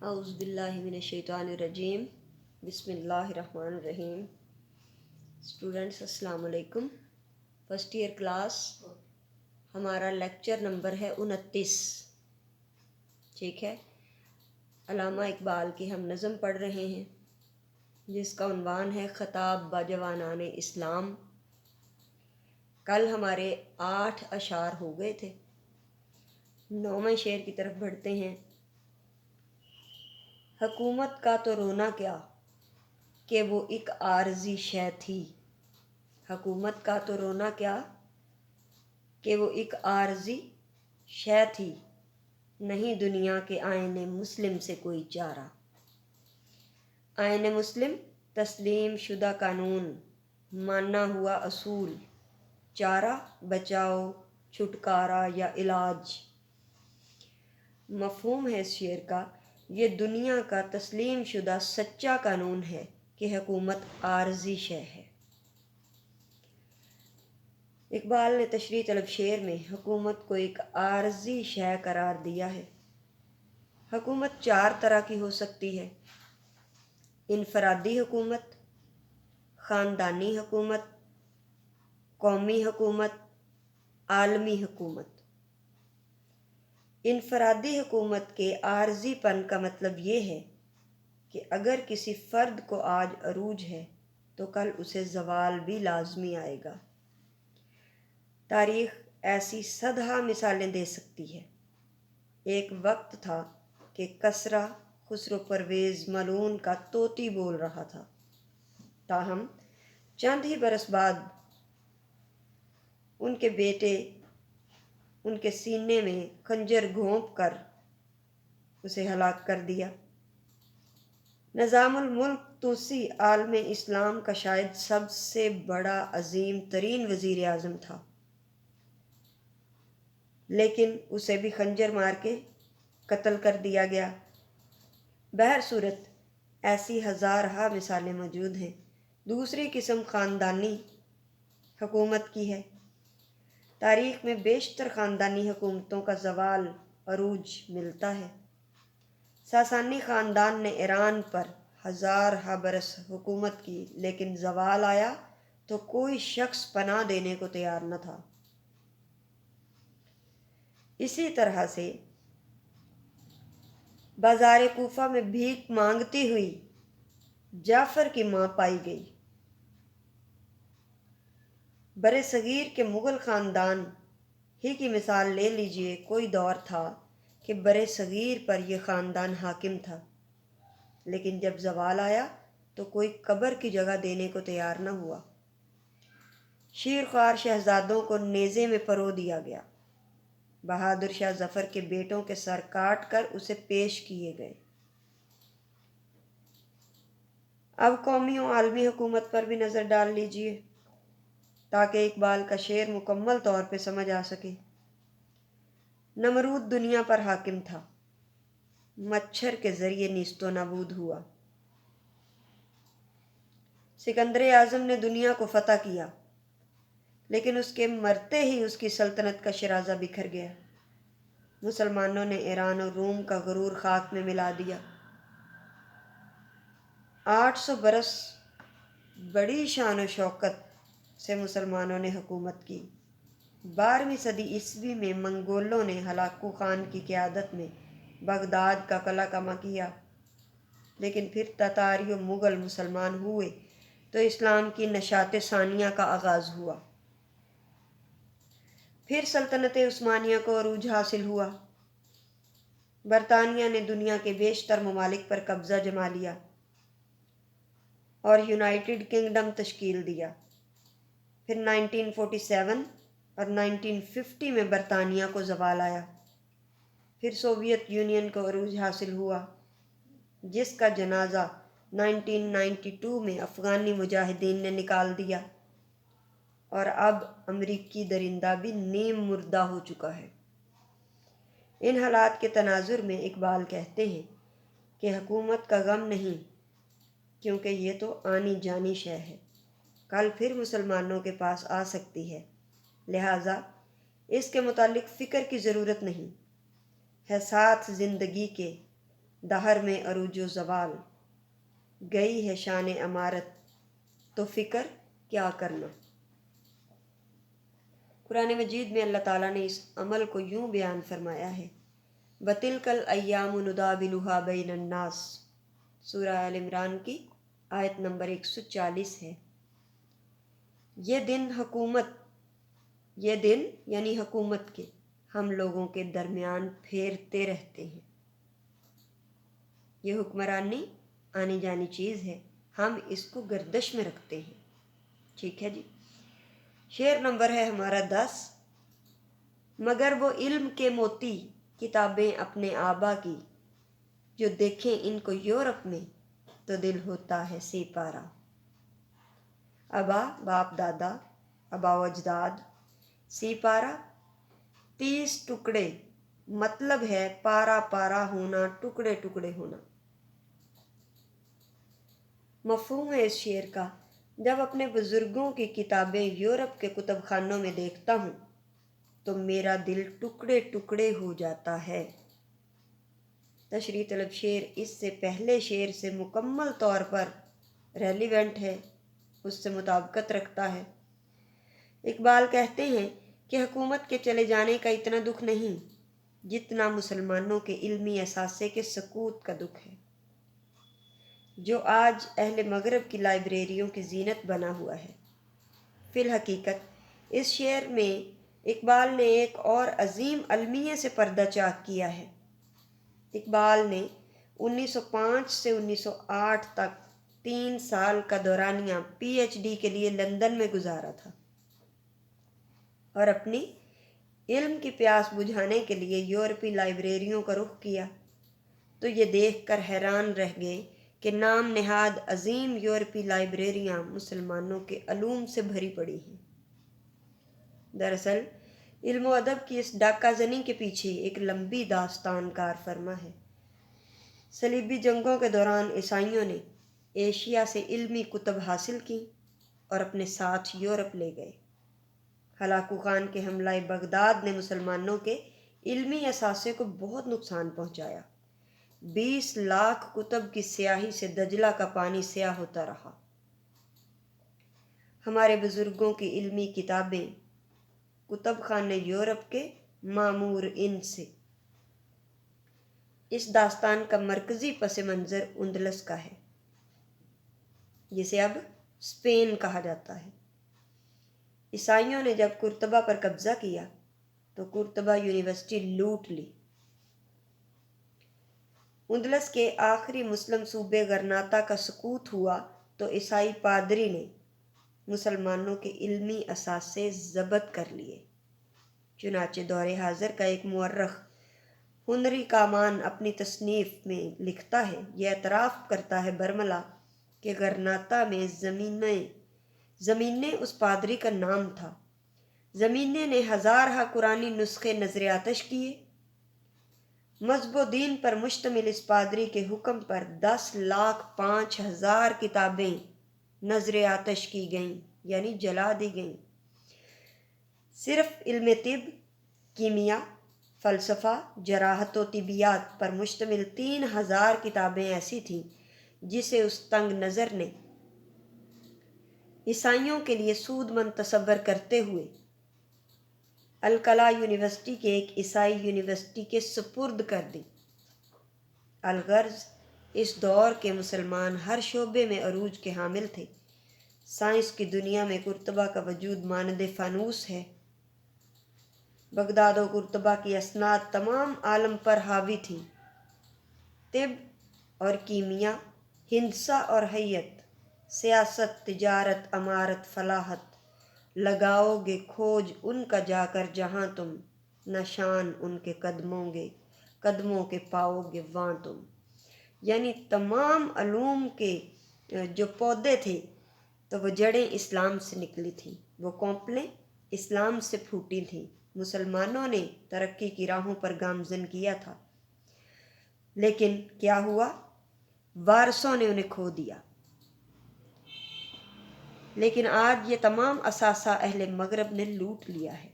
اعوذ باللہ من الشیطان الرجیم بسم اللہ الرحمن الرحیم۔ اسٹوڈنٹس السلام علیکم۔ فرسٹ ایئر کلاس، ہمارا لیکچر نمبر ہے 29، ٹھیک ہے۔ علامہ اقبال کی ہم نظم پڑھ رہے ہیں جس کا عنوان ہے خطاب با جوانان اسلام۔ کل ہمارے 8 اشعار ہو گئے تھے، 9ویں شعر کی طرف بڑھتے ہیں۔ حکومت کا تو رونا کیا کہ وہ ایک عارضی شے تھی، حکومت کا تو رونا کیا کہ وہ ایک عارضی شے تھی، نہیں دنیا کے آئین مسلم سے کوئی چارہ۔ آئین مسلم تسلیم شدہ قانون، مانا ہوا اصول، چارہ بچاؤ چھٹکارا یا علاج۔ مفہوم ہے اس شعر کا، یہ دنیا کا تسلیم شدہ سچا قانون ہے کہ حکومت عارضی شے ہے۔ اقبال نے تشریح طلب شعر میں حکومت کو ایک عارضی شے قرار دیا ہے۔ حکومت 4 طرح کی ہو سکتی ہے: انفرادی حکومت، خاندانی حکومت، قومی حکومت، عالمی حکومت۔ انفرادی حکومت کے عارضی پن کا مطلب یہ ہے کہ اگر کسی فرد کو آج عروج ہے تو کل اسے زوال بھی لازمی آئے گا۔ تاریخ ایسی صدہا مثالیں دے سکتی ہے۔ ایک وقت تھا کہ کسریٰ خسرو پرویز ملعون کا طوطی بول رہا تھا، تاہم چند ہی برس بعد ان کے بیٹے ان کے سینے میں خنجر گھونپ کر اسے ہلاک کر دیا۔ نظام الملک طوسی عالم اسلام کا شاید سب سے بڑا عظیم ترین وزیر اعظم تھا، لیکن اسے بھی خنجر مار کے قتل کر دیا گیا۔ بہر صورت ایسی ہزارہا مثالیں موجود ہیں۔ دوسری قسم خاندانی حکومت کی ہے۔ تاریخ میں بیشتر خاندانی حکومتوں کا زوال عروج ملتا ہے۔ ساسانی خاندان نے ایران پر ہزارہا برس حکومت کی، لیکن زوال آیا تو کوئی شخص پناہ دینے کو تیار نہ تھا۔ اسی طرح سے بازار کوفہ میں بھیک مانگتی ہوئی جعفر کی ماں پائی گئی۔ برصغیر کے مغل خاندان ہی کی مثال لے لیجئے۔ کوئی دور تھا کہ برصغیر پر یہ خاندان حاکم تھا، لیکن جب زوال آیا تو کوئی قبر کی جگہ دینے کو تیار نہ ہوا۔ شیرخوار شہزادوں کو نیزے میں پرو دیا گیا۔ بہادر شاہ ظفر کے بیٹوں کے سر کاٹ کر اسے پیش کیے گئے۔ اب قومی و عالمی حکومت پر بھی نظر ڈال لیجئے تاکہ اقبال کا شعر مکمل طور پہ سمجھ آ سکے۔ نمرود دنیا پر حاکم تھا، مچھر کے ذریعے نیست و نابود ہوا۔ سکندر اعظم نے دنیا کو فتح کیا، لیکن اس کے مرتے ہی اس کی سلطنت کا شرازہ بکھر گیا۔ مسلمانوں نے ایران اور روم کا غرور خاک میں ملا دیا۔ 800 برس بڑی شان و شوکت سے مسلمانوں نے حکومت کی۔ 12ویں صدی عیسوی میں منگولوں نے ہلاکو خان کی قیادت میں بغداد کا قلعہ کما کیا، لیکن پھر تاتاری و مغل مسلمان ہوئے تو اسلام کی نشاط ثانیہ کا آغاز ہوا۔ پھر سلطنت عثمانیہ کو عروج حاصل ہوا۔ برطانیہ نے دنیا کے بیشتر ممالک پر قبضہ جما لیا اور یونائیٹڈ کنگڈم تشکیل دیا۔ پھر 1947 اور 1950 میں برطانیہ کو زوال آیا۔ پھر سوویت یونین کو عروج حاصل ہوا، جس کا جنازہ 1992 میں افغانی مجاہدین نے نکال دیا، اور اب امریکی درندہ بھی نیم مردہ ہو چکا ہے۔ ان حالات کے تناظر میں اقبال کہتے ہیں کہ حکومت کا غم نہیں، کیونکہ یہ تو آنی جانی شے ہے، کل پھر مسلمانوں کے پاس آ سکتی ہے، لہٰذا اس کے متعلق فکر کی ضرورت نہیں ہے۔ ساتھ زندگی کے دہر میں عروج و زوال، گئی ہے شان امارت تو فکر کیا کرنا۔ قرآن مجید میں اللہ تعالیٰ نے اس عمل کو یوں بیان فرمایا ہے، وَتِلْكَ الْأَيَّامُ نُدَاوِلُهَا بَيْنَ النَّاسِ، سورہ آل عمران کی آیت نمبر 140 ہے۔ یہ دن یعنی حکومت کے ہم لوگوں کے درمیان پھیرتے رہتے ہیں۔ یہ حکمرانی آنی جانی چیز ہے، ہم اس کو گردش میں رکھتے ہیں۔ ٹھیک ہے جی۔ شعر نمبر ہے ہمارا 10۔ مگر وہ علم کے موتی کتابیں اپنے آبا کی، جو دیکھیں ان کو یورپ میں تو دل ہوتا ہے سی پارا۔ ابا باپ دادا، ابا و اجداد، سی پارا 30 ٹکڑے، مطلب ہے پارا پارا ہونا، ٹکڑے ٹکڑے ہونا۔ مفہوم ہے اس شعر کا، جب اپنے بزرگوں کی کتابیں یورپ کے کتب خانوں میں دیکھتا ہوں تو میرا دل ٹکڑے ٹکڑے ہو جاتا ہے۔ تشریح طلب شعر اس سے پہلے شعر سے مکمل طور پر ریلیونٹ ہے، اس سے مطابقت رکھتا ہے۔ اقبال کہتے ہیں کہ حکومت کے چلے جانے کا اتنا دکھ نہیں جتنا مسلمانوں کے علمی اثاثے کے سقوط کا دکھ ہے، جو آج اہل مغرب کی لائبریریوں کی زینت بنا ہوا ہے۔ فی الحقیقت اس شعر میں اقبال نے ایک اور عظیم المیے سے پردہ چاک کیا ہے۔ اقبال نے 1905 سے 1908 تک 3 سال کا دورانیہ پی ایچ ڈی کے لیے لندن میں گزارا تھا، اور اپنی علم کی پیاس بجھانے کے لیے یورپی لائبریریوں کا رخ کیا تو یہ دیکھ کر حیران رہ گئے کہ نام نہاد عظیم یورپی لائبریریاں مسلمانوں کے علوم سے بھری پڑی ہیں۔ دراصل علم و ادب کی اس ڈاکہ زنی کے پیچھے ایک لمبی داستان کار فرما ہے۔ صلیبی جنگوں کے دوران عیسائیوں نے ایشیا سے علمی کتب حاصل کی اور اپنے ساتھ یورپ لے گئے۔ ہلاکو خان کے حملہ بغداد نے مسلمانوں کے علمی اثاثے کو بہت نقصان پہنچایا۔ 20 لاکھ کتب کی سیاہی سے دجلہ کا پانی سیاہ ہوتا رہا۔ ہمارے بزرگوں کی علمی کتابیں کتب خانے یورپ کے معمور ان سے۔ اس داستان کا مرکزی پس منظر اندلس کا ہے، جسے اب اسپین کہا جاتا ہے۔ عیسائیوں نے جب قرطبہ پر قبضہ کیا تو قرطبہ یونیورسٹی لوٹ لی۔ اندلس کے آخری مسلم صوبے غرناطہ کا سقوط ہوا تو عیسائی پادری نے مسلمانوں کے علمی اثاثے ضبط کر لیے۔ چنانچہ دور حاضر کا ایک مورخ ہنری کامان اپنی تصنیف میں لکھتا ہے، یہ اعتراف کرتا ہے برملا کہ غرناطہ میں زمینے اس پادری کا نام تھا۔ زمینے نے ہزارہا قرآنی نسخے نظر آتش کیے۔ مذہب و دین پر مشتمل اس پادری کے حکم پر 10,05,000 کتابیں نظر آتش کی گئیں، یعنی جلا دی گئیں۔ صرف علم طب، کیمیا، فلسفہ، جراحت و طبیات پر مشتمل 3,000 کتابیں ایسی تھیں جسے اس تنگ نظر نے عیسائیوں کے لیے سود مند تصور کرتے ہوئے الکلا یونیورسٹی کے ایک عیسائی یونیورسٹی کے سپرد کر دی۔ الغرض اس دور کے مسلمان ہر شعبے میں عروج کے حامل تھے۔ سائنس کی دنیا میں قرطبہ کا وجود مانند فانوس ہے۔ بغداد و قرطبہ کی اسناد تمام عالم پر حاوی تھی۔ طب اور کیمیا، ہندسہ اور حیت، سیاست، تجارت، امارت، فلاحت، لگاؤ گے کھوج ان کا جا کر جہاں تم، نشان ان کے قدموں کے پاؤ گے وہاں تم۔ یعنی تمام علوم کے جو پودے تھے تو وہ جڑیں اسلام سے نکلی تھیں، وہ کونپلیں اسلام سے پھوٹی تھیں۔ مسلمانوں نے ترقی کی راہوں پر گامزن کیا تھا، لیکن کیا ہوا؟ وارثوں نے انہیں کھو دیا۔ لیکن آج یہ تمام اثاثہ اہل مغرب نے لوٹ لیا ہے۔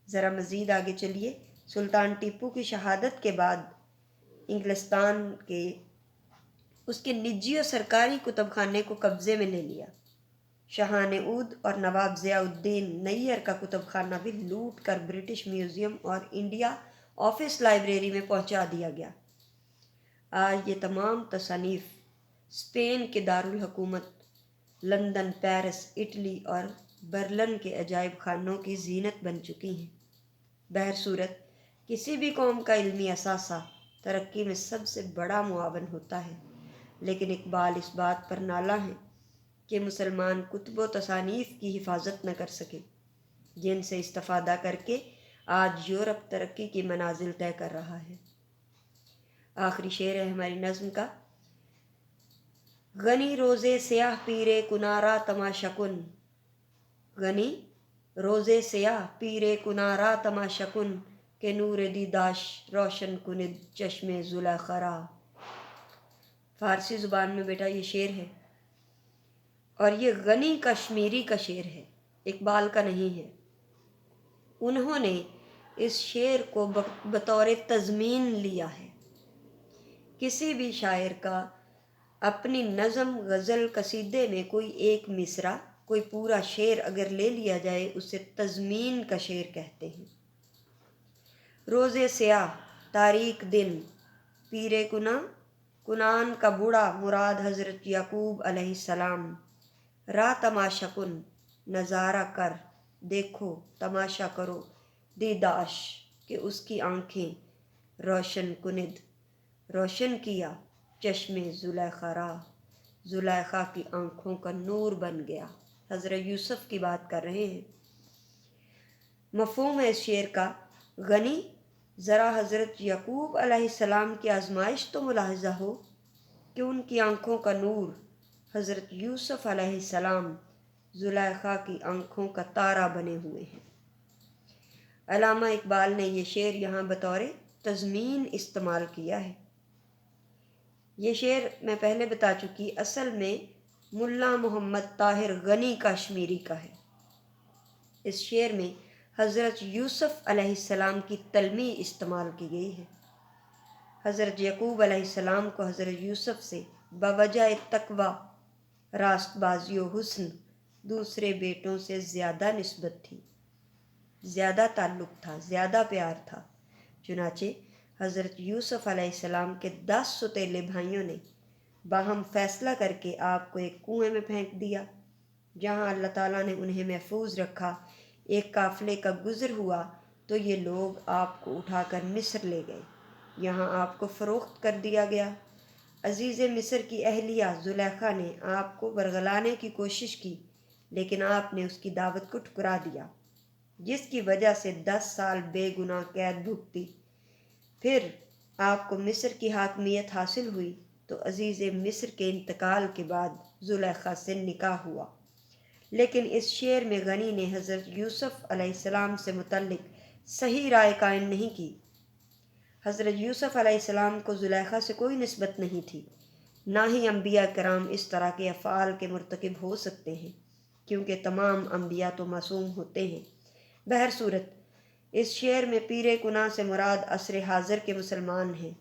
ذرا مزید آگے چلیے۔ سلطان ٹیپو کی شہادت کے بعد انگلستان کے اس کے نجی اور سرکاری کتب خانے کو قبضے میں لے لیا۔ شاہان عود اور نواب ضیاء الدین نیئر کا کتب خانہ بھی لوٹ کر برٹش میوزیم اور انڈیا آفس لائبریری میں پہنچا دیا گیا۔ آج یہ تمام تصانیف اسپین کے دارالحکومت لندن، پیرس، اٹلی اور برلن کے عجائب خانوں کی زینت بن چکی ہیں۔ بہرصورت کسی بھی قوم کا علمی اثاثہ ترقی میں سب سے بڑا معاون ہوتا ہے، لیکن اقبال اس بات پر نالہ ہیں کہ مسلمان کتب و تصانیف کی حفاظت نہ کر سکے، جن سے استفادہ کر کے آج یورپ ترقی کی منازل طے کر رہا ہے۔ آخری شعر ہے ہماری نظم کا: غنی روزے سیاہ پیرے کنارا تماشا کن، غنی روزے سیاہ پیرے کنارا تماشا کن، کہ نور دیداش روشن کند چشم زلیخا را۔ فارسی زبان میں بیٹا یہ شعر ہے، اور یہ غنی کشمیری کا شعر ہے، اقبال کا نہیں ہے۔ انہوں نے اس شعر کو بطور تضمین لیا ہے۔ کسی بھی شاعر کا اپنی نظم، غزل، قصیدے میں کوئی ایک مصرع، کوئی پورا شعر اگر لے لیا جائے اسے تضمین کا شعر کہتے ہیں۔ روزے سیاہ تاریک دن، پیرے کنان کا بوڑھا مراد حضرت یعقوب علیہ السلام، را تماشا کن نظارہ کر، دیکھو تماشا کرو، دیداش کہ اس کی آنکھیں، روشن کند روشن کیا، چشم زلیخا را زلیخا کی آنکھوں کا نور بن گیا۔ حضرت یوسف کی بات کر رہے ہیں۔ مفہوم ہے اس شعر کا: غنی ذرا حضرت یعقوب علیہ السلام کی آزمائش تو ملاحظہ ہو کہ ان کی آنکھوں کا نور حضرت یوسف علیہ السلام زلیخا کی آنکھوں کا تارا بنے ہوئے ہیں۔ علامہ اقبال نے یہ شعر یہاں بطور تضمین استعمال کیا ہے۔ یہ شعر میں پہلے بتا چکی، اصل میں ملا محمد طاہر غنی کشمیری کا ہے۔ اس شعر میں حضرت یوسف علیہ السلام کی تلمیح استعمال کی گئی ہے۔ حضرت یعقوب علیہ السلام کو حضرت یوسف سے بوجہ تقویٰ، راست بازی و حسن دوسرے بیٹوں سے زیادہ نسبت تھی، زیادہ تعلق تھا، زیادہ پیار تھا۔ چنانچہ حضرت یوسف علیہ السلام کے 10 سوتیلے بھائیوں نے باہم فیصلہ کر کے آپ کو ایک کنویں میں پھینک دیا، جہاں اللہ تعالیٰ نے انہیں محفوظ رکھا۔ ایک قافلے کا گزر ہوا تو یہ لوگ آپ کو اٹھا کر مصر لے گئے، یہاں آپ کو فروخت کر دیا گیا۔ عزیز مصر کی اہلیہ زلیخا نے آپ کو ورغلانے کی کوشش کی، لیکن آپ نے اس کی دعوت کو ٹھکرا دیا، جس کی وجہ سے 10 سال بے گناہ قید بھگتی۔ پھر آپ کو مصر کی حاکمیت حاصل ہوئی تو عزیز مصر کے انتقال کے بعد زلیخا سے نکاح ہوا۔ لیکن اس شعر میں غنی نے حضرت یوسف علیہ السلام سے متعلق صحیح رائے قائم نہیں کی۔ حضرت یوسف علیہ السلام کو زلیخا سے کوئی نسبت نہیں تھی، نہ ہی انبیاء کرام اس طرح کے افعال کے مرتکب ہو سکتے ہیں، کیونکہ تمام انبیاء تو معصوم ہوتے ہیں۔ بہرصورت اس شعر میں پیرے کناں سے مراد عصر حاضر کے مسلمان ہیں،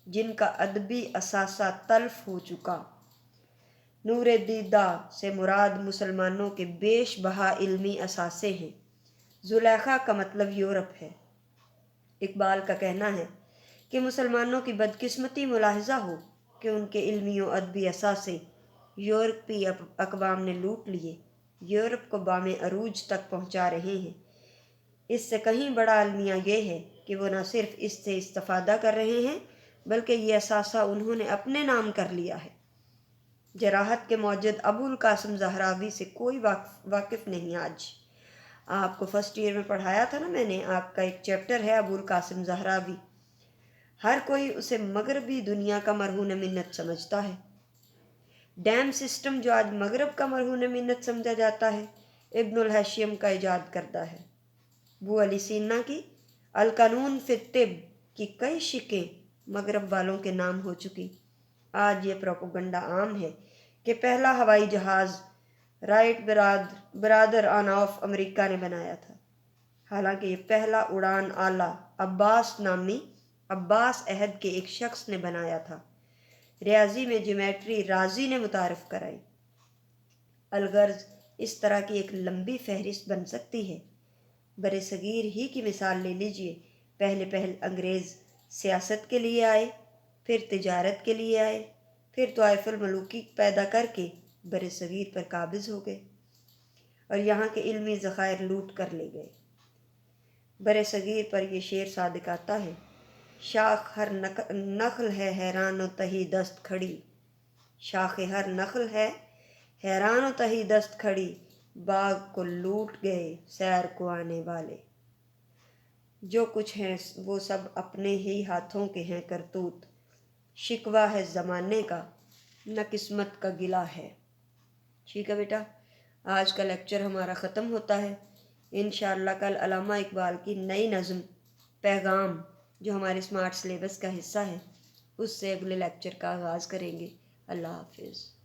جن کا ادبی اثاثہ تلف ہو چکا۔ نور دیدہ سے مراد مسلمانوں کے بیش بہا علمی اثاثے ہیں۔ زلیخا کا مطلب یورپ ہے۔ اقبال کا کہنا ہے کہ مسلمانوں کی بدقسمتی ملاحظہ ہو کہ ان کے علمی و ادبی اثاثے یورپی اقوام نے لوٹ لیے، یورپ کو بام عروج تک پہنچا رہے ہیں۔ اس سے کہیں بڑا المیہ یہ ہے کہ وہ نہ صرف اس سے استفادہ کر رہے ہیں بلکہ یہ اثاثہ انہوں نے اپنے نام کر لیا ہے۔ جراحت کے موجد ابو القاسم زہراوی سے کوئی واقف نہیں آج۔ آپ کو فرسٹ ایئر میں پڑھایا تھا نا میں نے، آپ کا ایک چیپٹر ہے ابو القاسم زہراوی۔ ہر کوئی اسے مغربی دنیا کا مرہون منت سمجھتا ہے۔ ڈیم سسٹم جو آج مغرب کا مرہون منت سمجھا جاتا ہے، ابن الحشیم کا ایجاد کردہ ہے۔ ابو علی سینا کی القانون فی الطب کی کئی شقیں مغرب والوں کے نام ہو چکی۔ آج یہ پروپیگنڈا عام ہے کہ پہلا ہوائی جہاز right Brother on of America نے بنایا تھا، حالانکہ یہ پہلا اڑان آلہ عباس نامی عباس عہد کے ایک شخص نے بنایا تھا۔ ریاضی میں جیومیٹری رازی نے متعارف کرائی۔ الغرض اس طرح کی ایک لمبی فہرست بن سکتی ہے۔ بر صغیر ہی کی مثال لے لیجئے، پہلے انگریز سیاست کے لیے آئے، پھر تجارت کے لیے آئے، پھر طوائف الملوکی پیدا کر کے بر صغیر پر قابض ہو گئے اور یہاں کے علمی ذخائر لوٹ کر لے گئے۔ بر صغیر پر یہ شعر صادق آتا ہے: شاخ ہر نخل ہے حیران و تہی دست کھڑی، شاخ ہر نخل ہے حیران و تہی دست کھڑی، باغ کو لوٹ گئے سیر کو آنے والے۔ جو کچھ ہیں وہ سب اپنے ہی ہاتھوں کے ہیں کرتوت، شکوہ ہے زمانے کا نہ قسمت کا گلہ ہے۔ ٹھیک ہے بیٹا، آج کا لیکچر ہمارا ختم ہوتا ہے۔ انشاءاللہ کل علامہ اقبال کی نئی نظم پیغام جو ہمارے اسمارٹ سلیبس کا حصہ ہے اس سے اگلے لیکچر کا آغاز کریں گے۔ اللہ حافظ۔